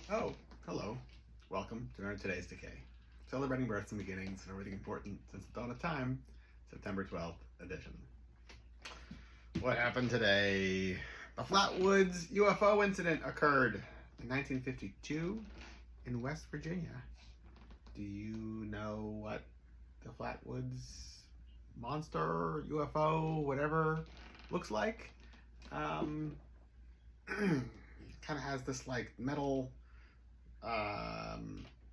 Oh, hello. Welcome to today's Decay. Celebrating births and beginnings and everything important since the dawn of time, September 12th edition. What happened today? The Flatwoods UFO incident occurred in 1952 in West Virginia. Do you know what the Flatwoods monster, UFO, whatever looks like? Kind of has this like metal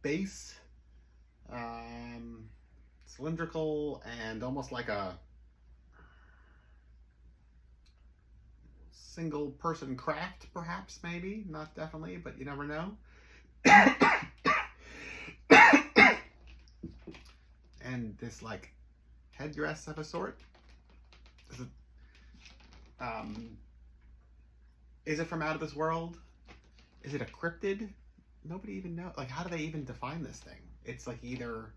base, cylindrical, and almost like a single person craft, perhaps, maybe, not definitely, but you never know. And this like headdress of a sort. Is it from out of this world? Is it a cryptid? Nobody even knows. Like, how do they even define this thing? It's like either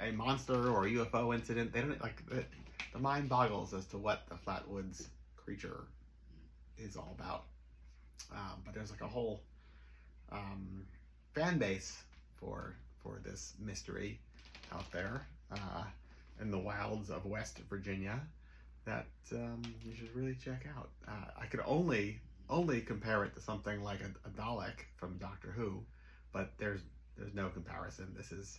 a monster or a UFO incident. They don't like the mind boggles as to what the Flatwoods creature is all about. But there's like a whole fan base for this mystery out there in the wilds of West Virginia that you should really check out. I could only compare it to something like a Dalek from Doctor Who, but there's no comparison. This is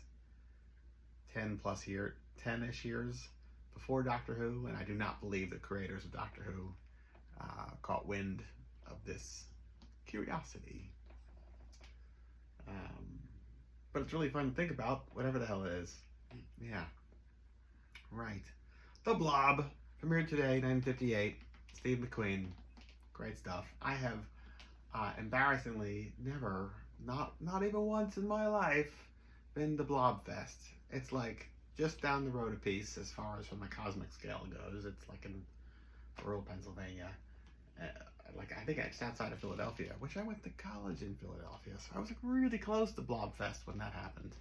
10-ish years before Doctor Who, and I do not believe the creators of Doctor Who caught wind of this curiosity. But it's really fun to think about, whatever the hell it is. Yeah. Right. The Blob, premiered today, 1958. Steve McQueen. Great stuff. I have embarrassingly never, not even once in my life, been to Blobfest. It's like just down the road a piece as far as from the cosmic scale goes. It's like in rural Pennsylvania. Like I think it's outside of Philadelphia, which I went to college in Philadelphia, so I was like really close to Blobfest when that happened.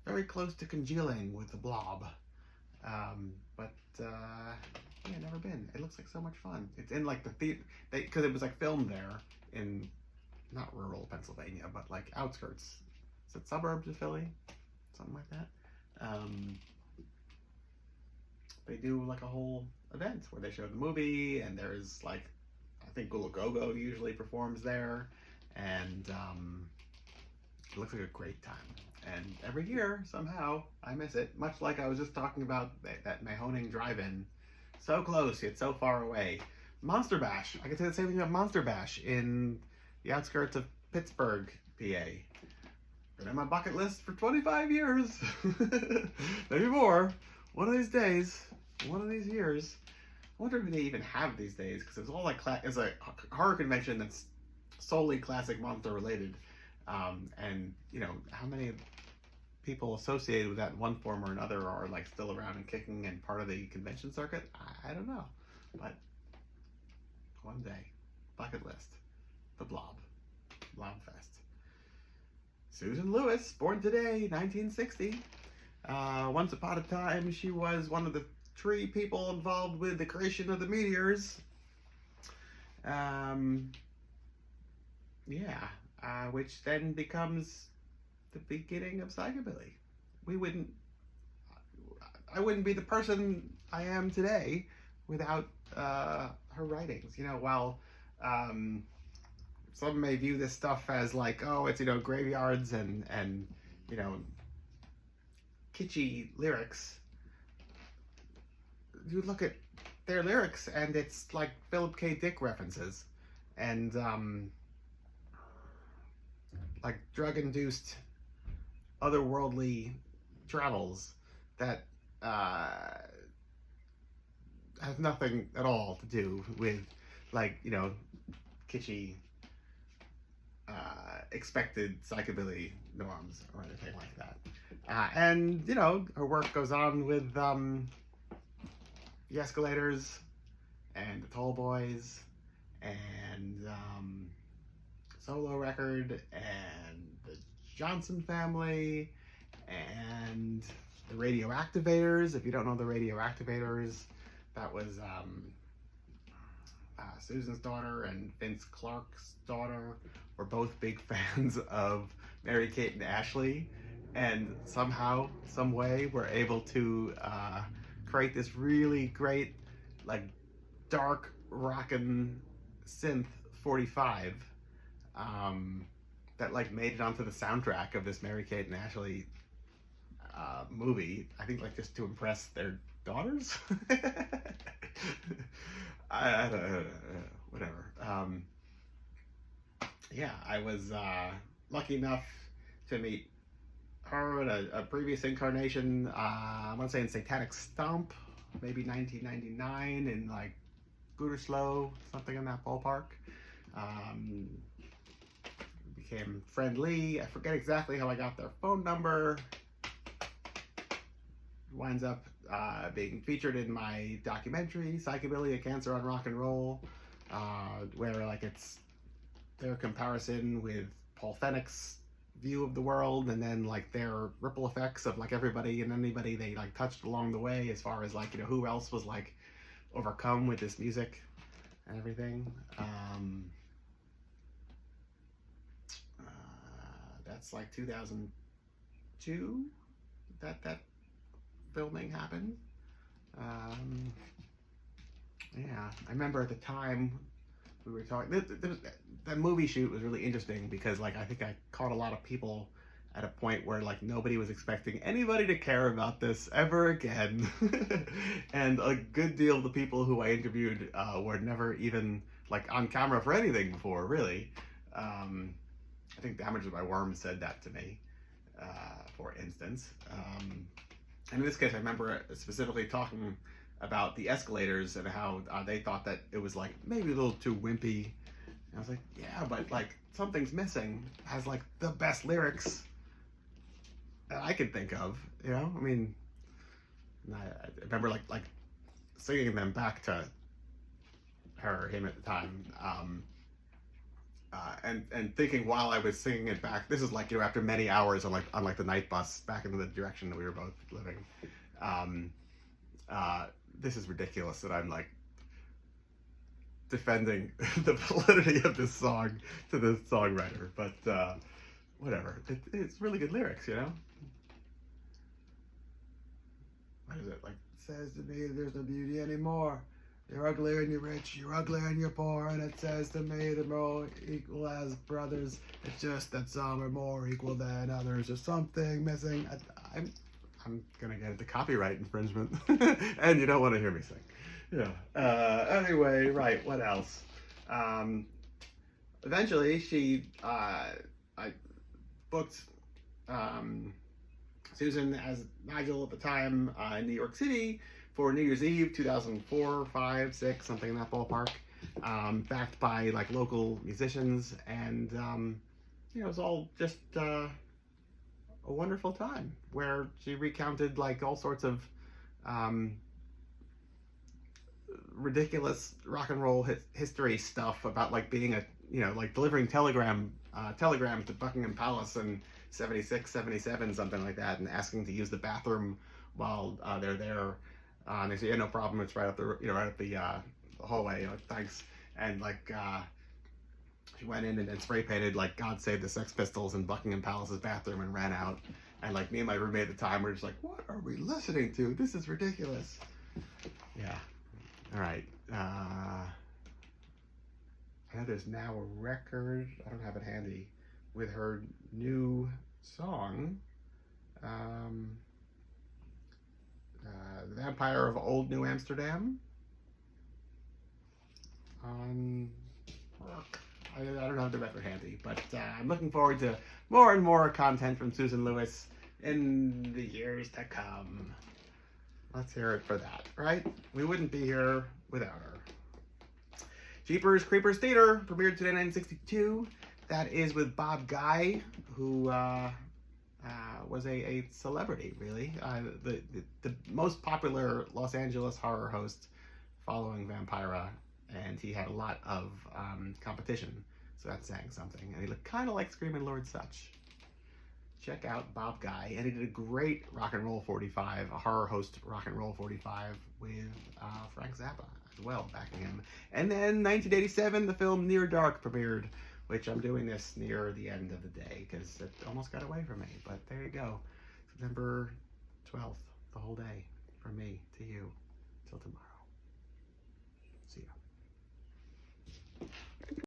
Very close to congealing with the blob. But yeah, never been. It looks like so much fun. It's in like the theater, because it was like filmed there in not rural Pennsylvania, but like outskirts. Is it suburbs of Philly? Something like that. They do like a whole event where they show the movie, and there's like, I think Gula Gogo usually performs there, and it looks like a great time. And every year, somehow, I miss it. Much like I was just talking about that Mahoning drive-in. So close, yet so far away. Monster Bash. I can say the same thing about Monster Bash in the outskirts of Pittsburgh, PA. Been on my bucket list for 25 years. Maybe more. One of these days, one of these years. I wonder if they even have these days, because it's all like it's a horror convention that's solely classic monster related. And you know, how many people associated with that in one form or another are like still around and kicking and part of the convention circuit? I don't know, but one day, bucket list, the Blob, Blobfest. Susan Lewis, born today, 1960. Once upon a time, she was one of the 3 people involved with the creation of the meteors. Which then becomes the beginning of psychobilly. I wouldn't be the person I am today without her writings. You know, while some may view this stuff as like, oh, it's, you know, graveyards and you know, kitschy lyrics, you look at their lyrics and it's like Philip K. Dick references and like drug-induced otherworldly travels that have nothing at all to do with, like, you know, kitschy expected psychobilly norms or anything like that. And you know, her work goes on with the Escalators and the Tall Boys and Solo Record and the Johnson Family and the Radioactivators. If you don't know the Radioactivators, that was Susan's daughter and Vince Clarke's daughter were both big fans of Mary-Kate and Ashley, and somehow, some way, were able to create this really great, like, dark rockin' synth 45 that like made it onto the soundtrack of this Mary-Kate and Ashley movie. I think like just to impress their daughters. I don't know, whatever. Yeah, I was lucky enough to meet her in a previous incarnation. I want to say in Satanic Stomp, maybe 1999, in like Gooderslow, something in that ballpark. Became friendly. I forget exactly how I got their phone number. Winds up being featured in my documentary, Psychobilly, A Cancer on Rock and Roll, where like it's their comparison with Paul Fennick's view of the world, and then like their ripple effects of like everybody and anybody they like touched along the way, as far as like, you know, who else was like overcome with this music and everything. That's like 2002 that filming happened. Yeah, I remember at the time we were talking. The movie shoot was really interesting because, like, I think I caught a lot of people at a point where like nobody was expecting anybody to care about this ever again, and a good deal of the people who I interviewed were never even like on camera for anything before, really. I think Damaged by Worms said that to me, for instance. And in this case, I remember specifically talking about the escalators and how they thought that it was like maybe a little too wimpy. And I was like, yeah, but like something's missing. It has like the best lyrics that I could think of, you know? I mean, I remember like singing them back to her or him at the time. And thinking while I was singing it back, this is like, you know, after many hours on like the night bus back in the direction that we were both living. This is ridiculous that I'm like defending the validity of this song to the songwriter, but whatever. It's really good lyrics, you know? What is it? Like, says to me, there's no beauty anymore. You're ugly and you're rich, you're ugly and you're poor, and it says to me they're more equal as brothers. It's just that some are more equal than others. There's something missing. I'm gonna get into copyright infringement, and you don't want to hear me sing. Yeah. Anyway, right. What else? Eventually, I booked Susan as Nigel at the time in New York City for New Year's Eve, 2004, 5, 6, something in that ballpark, backed by like local musicians, and you know, it was all just a wonderful time where she recounted like all sorts of ridiculous rock and roll history stuff about like being a, you know, like delivering telegrams to Buckingham Palace in 76, 77, something like that, and asking to use the bathroom while they're there. And they say, yeah, no problem. It's right up the, you know, right up the hallway. You know, thanks. And like, she went in and spray painted like "God Save the Sex Pistols" in Buckingham Palace's bathroom and ran out. And like me and my roommate at the time were just like, "What are we listening to? This is ridiculous." Yeah. All right. I know there's now a record. I don't have it handy with her new song. The Vampire of Old New Amsterdam. I don't have the record handy, but I'm looking forward to more and more content from Susan Lewis in the years to come. Let's hear it for that, right? We wouldn't be here without her. Jeepers Creepers Theater premiered today, 1962. That is with Bob Guy, who was a celebrity, really. The most popular Los Angeles horror host following Vampira, and he had a lot of competition, so that's saying something. And he looked kind of like Screaming Lord Sutch. Check out Bob Guy, and he did a great Rock and Roll 45, a horror host Rock and Roll 45 with Frank Zappa. as well, backing him. And then 1987, the film Near Dark premiered, which I'm doing this near the end of the day because it almost got away from me. But there you go. September 12th, the whole day, from me to you. Till tomorrow.